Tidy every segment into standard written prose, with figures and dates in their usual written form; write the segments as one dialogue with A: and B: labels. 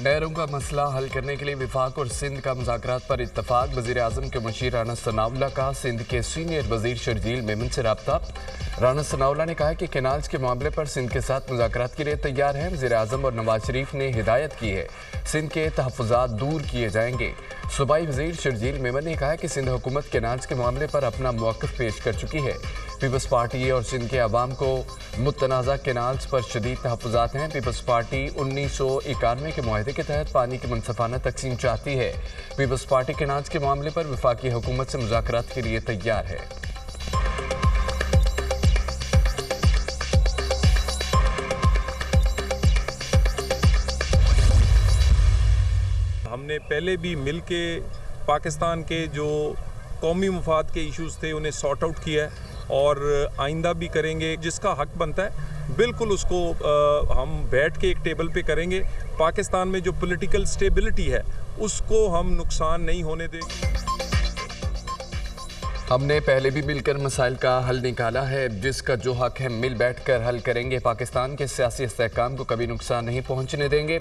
A: नहरों का मसला हल करने के लिए वफाक और सिंध का मुज़ाकरात पर इत्तफाक। वज़ीर-ए-आज़म के मुशीर राना सनाउल्लाह का सिंध के सीनियर वज़ीर शर्जील मेमन से राब्ता। राना सनाउल्लाह ने कहा कि कैनाल्स के मामले पर सिंध के साथ मुज़ाकरात के लिए तैयार हैं। वज़ीर-ए-आज़म और नवाज शरीफ ने हिदायत की है, सिंध के तहफ़्फ़ुज़ात दूर किए जाएंगे। सूबाई वज़ीर शर्जील मेमन ने कहा कि सिंध हुकूमत कैनाल्स के मामले पर अपना मौक़िफ़ पेश कर चुकी है। पीपल्स पार्टी और सिंध के अवाम को मुतनाज़ा कैनाल्स पर शदीद तहफ़्फ़ुज़ात हैं। पीपल्स पार्टी 1991 के मुआहदे के तहत पानी की मुनसफ़ाना तकसीम चाहती है। पीपल्स पार्टी कैनाल्स के मामले पर वफाकी हुकूमत से मुज़ाकरात के लिए तैयार है।
B: हमने पहले भी मिल के पाकिस्तान के जो कौमी मफाद के इश्यूज़ थे उन्हें सॉर्ट आउट किया है और आइंदा भी करेंगे। जिसका हक बनता है बिल्कुल उसको हम बैठ के एक टेबल पे करेंगे। पाकिस्तान में जो पॉलिटिकल स्टेबिलिटी है उसको हम नुकसान नहीं होने देंगे।
A: हमने पहले भी मिलकर मसाइल का हल निकाला है, जिसका जो हक है मिल बैठकर हल करेंगे। पाकिस्तान के सियासी इस्तेहकाम को कभी नुकसान नहीं पहुंचने देंगे।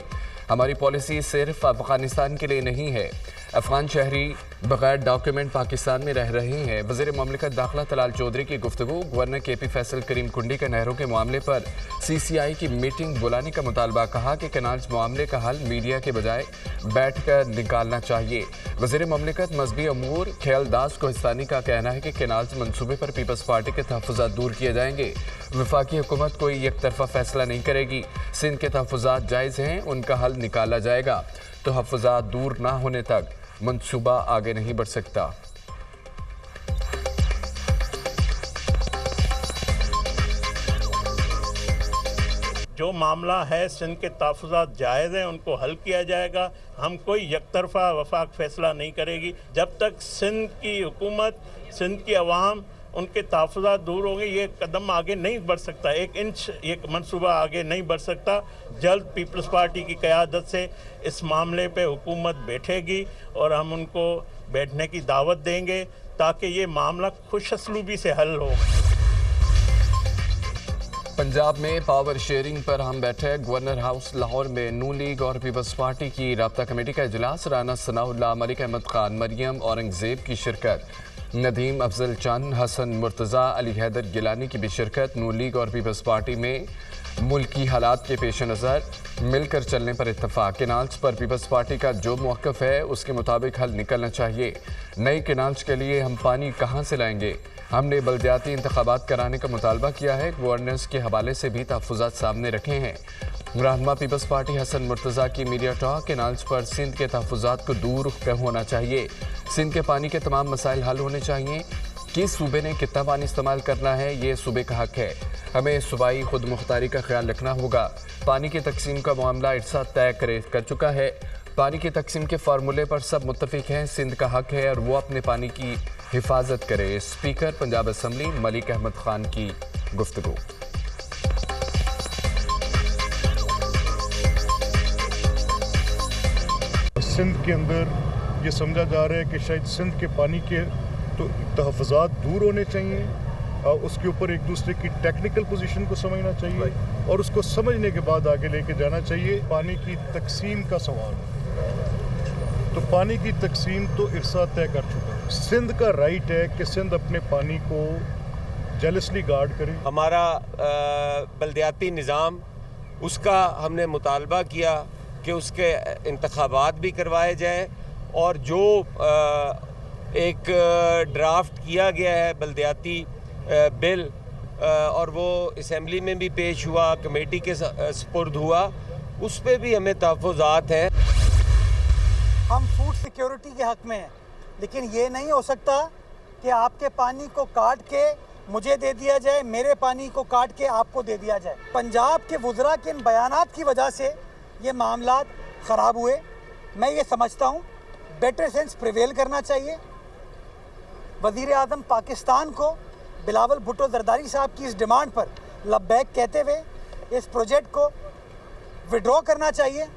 A: हमारी पॉलिसी सिर्फ अफगानिस्तान के लिए नहीं है। अफगान शहरी बगैर डॉक्यूमेंट पाकिस्तान में रह रहे हैं। वज़ीर ममलिकत दाखिला तलाल चौधरी की गुफ्तगू। गवर्नर KP फैसल करीम कुंडी का नहरों के मामले पर CCI की मीटिंग बुलाने का मुतालबा। कहा कि कैनाल्स मामले का हल मीडिया के बजाय बैठ कर निकालना चाहिए। वज़ीर ममलिकत मजहबी अमूर ख्यालदास कोहिस्तानी का कहना है कि कैनाल्स मनसूबे पर पीपल्स पार्टी के तहफ़्फ़ुज़ात दूर किए जाएंगे। वफाकी हुकूमत कोई एक तरफा फैसला नहीं करेगी। सिंध के तहफ़्फ़ुज़ात जायज़ हैं, उनका हल निकाला जाएगा। तहफ़्फ़ुज़ात दूर ना होने तक मंसूबा आगे नहीं बढ़ सकता।
C: जो मामला है सिंध के तहफ़्फ़ुज़ात जायज़ हैं, उनको हल किया जाएगा। हम कोई एकतरफ़ा वफाक फ़ैसला नहीं करेगी। जब तक सिंध की हुकूमत, सिंध की अवाम उनके तहफ़्फ़ुज़ात दूर होंगे, ये कदम आगे नहीं बढ़ सकता। एक इंच ये मंसूबा आगे नहीं बढ़ सकता। जल्द पीपल्स पार्टी की क़यादत से इस मामले पे हुकूमत बैठेगी और हम उनको बैठने की दावत देंगे ताकि ये मामला खुश असलूबी से हल हो।
A: पंजाब में पावर शेयरिंग पर हम बैठे। गवर्नर हाउस लाहौर में नून लीग और पीपल्स पार्टी की राब्ता कमेटी का इजलास। राना सनाउल्लाह, मलिक अहमद खान, मरियम औरंगज़ेब की शिरकत। नदीम अफजल चंद, हसन मुर्तज़ा, अली हैदर गिलानी की भी शिरकत। नून लीग और पीपल्स पार्टी में मुल्की हालात के पेश नज़र मिलकर चलने पर इत्तफाक। कैनाल्स पर पीपल्स पार्टी का जो मौक़िफ़ है उसके मुताबिक हल निकलना चाहिए। नई कैनाल्स के लिए हम पानी कहाँ से लाएंगे? हमने बल्दियाती इंतखाबात कराने का मुतालबा किया है। गवर्नेंस के हवाले से भी तहफ़्फ़ुज़ात सामने रखे हैं। रहनुमा पीपल्स पार्टी हसन मुर्तज़ा की मीडिया टॉक। कैनाल्स पर सिंध के तहफ़्फ़ुज़ात को दूर होना चाहिए। सिंध के पानी के तमाम मसाइल हल होने चाहिए। किस सूबे ने कितना पानी इस्तेमाल करना है ये सूबे का हक है। हमें सूबाई खुद मुख्तारी का ख्याल रखना होगा। पानी की तकसीम का मामला इरसा तय कर चुका है। पानी की तकसीम के फार्मूले पर सब मुत्तफिक हैं। सिंध का हक है और वो अपने पानी की हिफाजत करे। स्पीकर पंजाब असम्बली मलिक अहमद खान की गुफ्तगू।
D: सिंध के अंदर ये समझा जा रहा है कि शायद सिंध के पानी के तो तहफ़्फ़ुज़ात दूर होने चाहिए। उसके ऊपर एक दूसरे की टेक्निकल पोजीशन को समझना चाहिए और उसको समझने के बाद आगे लेके जाना चाहिए। पानी की तकसीम का सवाल, तो पानी की तकसीम तो इरसा तय कर चुका है। सिंध का राइट है कि सिंध अपने पानी को जेलसली गार्ड करे। हमारा
E: बल्दियाती निज़ाम, उसका हमने मुतालबा किया कि उसके इंतखाबात भी करवाए जाए और जो एक ड्राफ्ट किया गया है बल्दियाती बिल और वो असम्बली में भी पेश हुआ, कमेटी के सपुर्द हुआ, उस पर भी हमें तहफ़्फ़ुज़ात हैं।
F: हम फूड सिक्योरिटी के हक़ में हैं, लेकिन ये नहीं हो सकता कि आपके पानी को काट के मुझे दे दिया जाए, मेरे पानी को काट के आपको दे दिया जाए। पंजाब के वज़रा के इन बयानात की वजह से ये मामलात ख़राब हुए। मैं ये समझता हूँ बेटर सेंस प्रिवेल करना चाहिए। वज़ीर-ए-आज़म पाकिस्तान को बिलावल भुट्टो ज़रदारी साहब की इस डिमांड पर लब्बैक कहते हुए इस प्रोजेक्ट को विड्रॉ करना चाहिए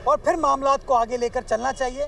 F: और फिर मामलात को आगे लेकर चलना चाहिए।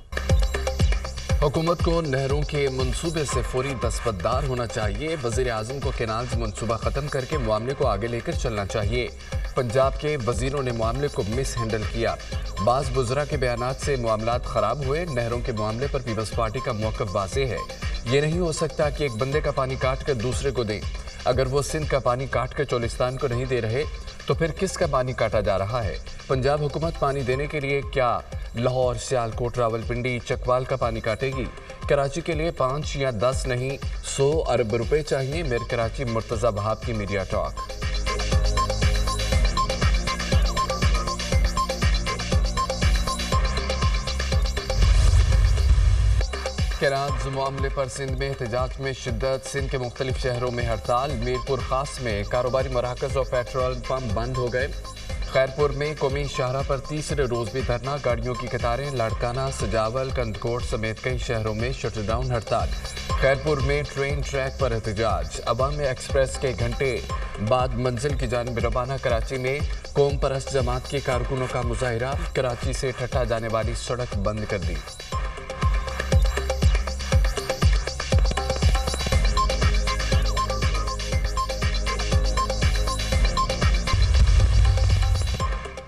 A: हुकूमत को नहरों के मंसूबे से फौरी दस्तबरदार होना चाहिए। वज़ीर-ए-आज़म को कैनाल्स मंसूबा ख़त्म करके मामले को आगे लेकर चलना चाहिए। पंजाब के वजीरों ने मामले को मिस हैंडल किया। बाज बुजरा के बयानात से मामलात खराब हुए। नहरों के मामले पर पीपल्स पार्टी का मौक़िफ़ वाज़ेह है। ये नहीं हो सकता कि एक बंदे का पानी काट कर दूसरे को दें। अगर वो सिंध का पानी काट कर चोलिस्तान को नहीं दे रहे तो फिर किसका पानी काटा जा रहा है? पंजाब हुकूमत पानी देने के लिए क्या लाहौर, सियालकोट, रावलपिंडी, चकवाल का पानी काटेगी? कराची के लिए 5 या 10 नहीं 100 अरब रुपए चाहिए। मेयर कराची मुर्तज़ा वहाब की मीडिया टॉक। केराज मामले पर सिंध में एहतजाज में शिद्दत। सिंध के मुख्तलिफ शहरों में हड़ताल। मीरपुर खास में कारोबारी मराकज़ और पेट्रोल पंप बंद हो गए। खैरपुर में कौमी शाहरा पर तीसरे रोज भी धरना। गाड़ियों की कतारें। लाड़काना, सजावल, कंदकोट समेत कई शहरों में शटडाउन हड़ताल। खैरपुर में ट्रेन ट्रैक पर एहतजाज। अवामी एक्सप्रेस के घंटे बाद मंजिल की जानिब रवाना। कराची में कौम परस्त जमात के कारकुनों का मुजाहिरा। कराची से ठट्टा जाने वाली सड़क बंद कर दी।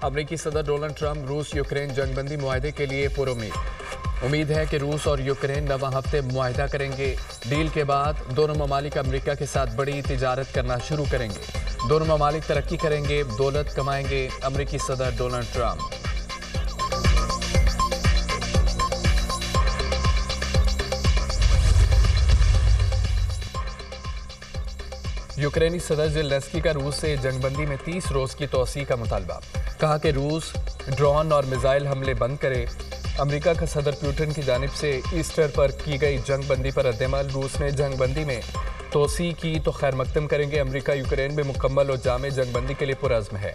A: अमेरिकी सदर डोनाल्ड ट्रंप रूस यूक्रेन जंगबंदी मुआहदे के लिए पुरुम्मीद। उम्मीद है कि रूस और यूक्रेन नवा हफ्ते मुआहदा करेंगे। डील के बाद दोनों ममालिक अमेरिका के साथ बड़ी तिजारत करना शुरू करेंगे। दोनों ममालिक तरक्की करेंगे, दौलत कमाएंगे। अमेरिकी सदर डोनाल्ड ट्रंप। यूक्रेनी सदर ज़ेलेंस्की का रूस से जंगबंदी में 30 रोज की तोसी का मुतालबा। कहा कि रूस ड्रोन और मिसाइल हमले बंद करे। अमेरिका का सदर पुतिन की जानिब से ईस्टर पर की गई जंगबंदी पर रद्दमल। रूस ने जंगबंदी में तोसी की तो खैर मकदम करेंगे। अमेरिका यूक्रेन में मुकम्मल और जामे जंगबंदी के लिए पुरज़्म है।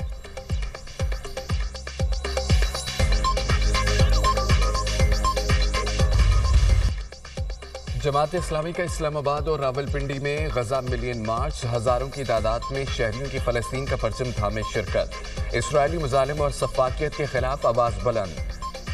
A: जमात इस्लामी का इस्लामाबाद और रावलपिंडी में गजा मिलियन मार्च। हजारों की तादाद में शहरियों की फ़लस्तीन का परचम थामे शिरकत। इसराइली मुजालिम और सफाकियत के खिलाफ आवाज़ बुलंद।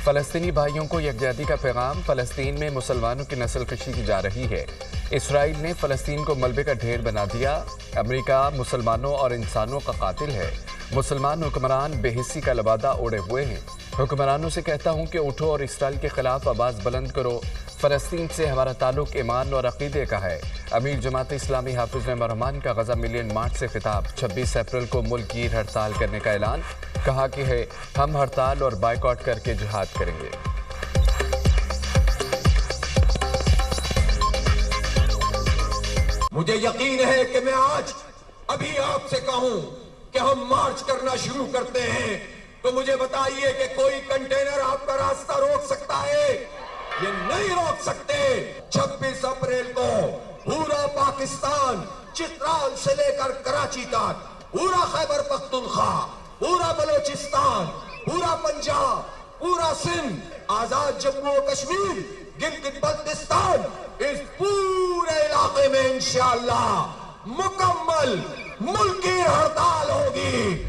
A: फ़लस्तीनी भाइयों को यकजहती का पैगाम। फ़लस्तीन में मुसलमानों की नस्ल कशी की जा रही है। इसराइल ने फ़लस्तीन को मलबे का ढेर बना दिया। अमेरिका मुसलमानों और इंसानों का कातिल है। मुसलमान हुक्मरान बेहिस्सी का लबादा ओढ़े हुए हैं। हुक्मरानों से कहता हूँ कि उठो और इसराइल के खिलाफ आवाज़ बुलंद करो। फ़लस्तीन से हमारा ताल्लुक़ ईमान और अक़ीदे का है। अमीर जमात इस्लामी हाफिज़ रहमान का गजा मिलियन मार्च से खिताब। 26 अप्रैल को मुल्क गिर हड़ताल करने का ऐलान। कहा कि है हम हड़ताल और बाइकआउट करके जिहाद करेंगे।
G: मुझे यकीन है कि मैं आज अभी आपसे कहूं कि हम मार्च करना शुरू करते हैं तो मुझे बताइए कि कोई कंटेनर आपका रास्ता रोक सकता है? ये नहीं रोक सकते। 26 अप्रैल को पूरा पाकिस्तान चित्राल से लेकर कराची तक, पूरा खैबर पख्तूनख्वा, पूरा बलोचिस्तान, पूरा पंजाब, पूरा सिंध, आजाद जम्मू और कश्मीर, गिलगित बल्तिस्तान, इस पूरे इलाके में इंशाअल्लाह मुकम्मल मुल्की हड़ताल होगी।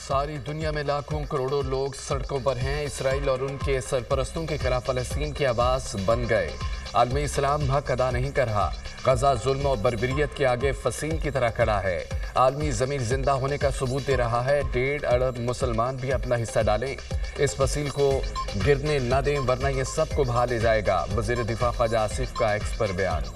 A: सारी दुनिया में लाखों करोड़ों लोग सड़कों पर हैं। इसराइल और उनके सरपरस्तों के खिलाफ फ़लस्तीन की आवाज़ बन गए। आलमी इस्लाम हक अदा नहीं कर रहा। गजा जुल्म और बर्बरियत के आगे फसील की तरह खड़ा है। आलमी ज़मीर जिंदा होने का सबूत दे रहा है। 1.5 अरब मुसलमान भी अपना हिस्सा डालें। इस फसील को गिरने न दें वरना ये सबको भा ले जाएगा। वज़ीर दिफा ख्वाजा आसिफ का एक्स पर बयान।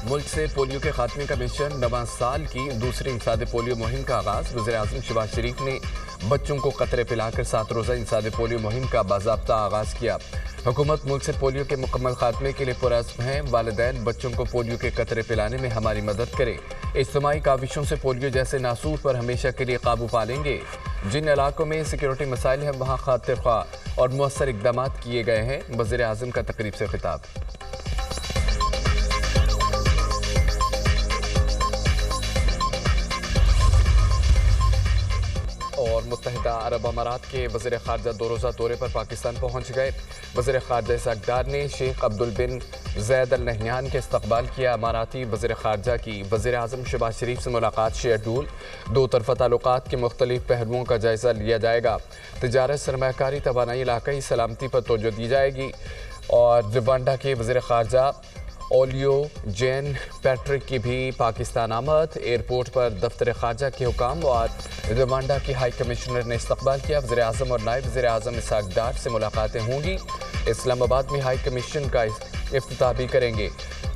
A: मुल्क से पोलियो के खात्मे का मिशन। 9 साल की दूसरी इंसाद पोलियो मुहिम का आगाज़। वज़ीर आज़म शहबाज शरीफ ने बच्चों को कतरे पिलाकर 7 रोज़ा इंसाद पोलियो मुहिम का बाज़ाब्ता आगाज़ किया। हुकूमत मुल्क से पोलियो के मुकम्मल खात्मे के लिए पुरज़्म है। वालिदैन बच्चों को पोलियो के कतरे पिलाने में हमारी मदद करें। इज्तिमाई काविशों से पोलियो जैसे नासूर पर हमेशा के लिए काबू पा लेंगे। जिन इलाकों में सिक्योरिटी मसाइल हैं वहाँ खातिर ख्वाह और मौसर इक़दाम किए गए हैं। वज़ीर आज़म का तकरीब से खिताब। और मुत्तहिदा अरब अमारात के वज़ीर ख़ारजा 2 रोज़ा दौरे पर पाकिस्तान पहुँच गए। वज़ीर ख़ारजा इसाक़दार ने शेख अब्दुल बिन ज़ैद अल नहयान के इस्तक़बाल किया। अमाराती वज़ीर ख़ारजा की वज़ीर आज़म शहबाज शरीफ से मुलाकात शेड्यूल। 2 तरफ़ा ताल्लुक़ात के मुख्तलिफ पहलुओं का जायज़ा लिया जाएगा। तिजारत, सरमायाकारी, तवानाई, इलाक़ाई सलामती पर तवज्जो दी जाएगी। اور روانڈا کے وزیر خارجہ اولیو جین پیٹرک کی بھی پاکستان آمد، ایئرپورٹ پر دفتر خارجہ کے حکام اور روانڈا کی ہائی کمشنر نے استقبال کیا۔ وزیر اعظم اور نائب وزیر اعظم اسحاق ڈار سے ملاقاتیں ہوں گی۔ اسلام آباد میں ہائی کمیشن کا افتتاح بھی کریں گے۔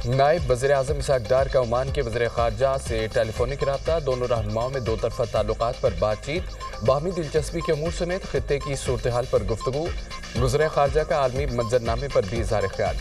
A: نائب وزیر اعظم اسحاق ڈار کا عمان کے وزیر خارجہ سے ٹیلی فونک رابطہ، دونوں رہنماؤں میں دو طرفہ تعلقات پر بات چیت، باہمی دلچسپی کے امور سمیت خطے کی صورتحال پر گفتگو۔ وزیر خارجہ کا عالمی منظرنامے پر بھی اظہار خیال۔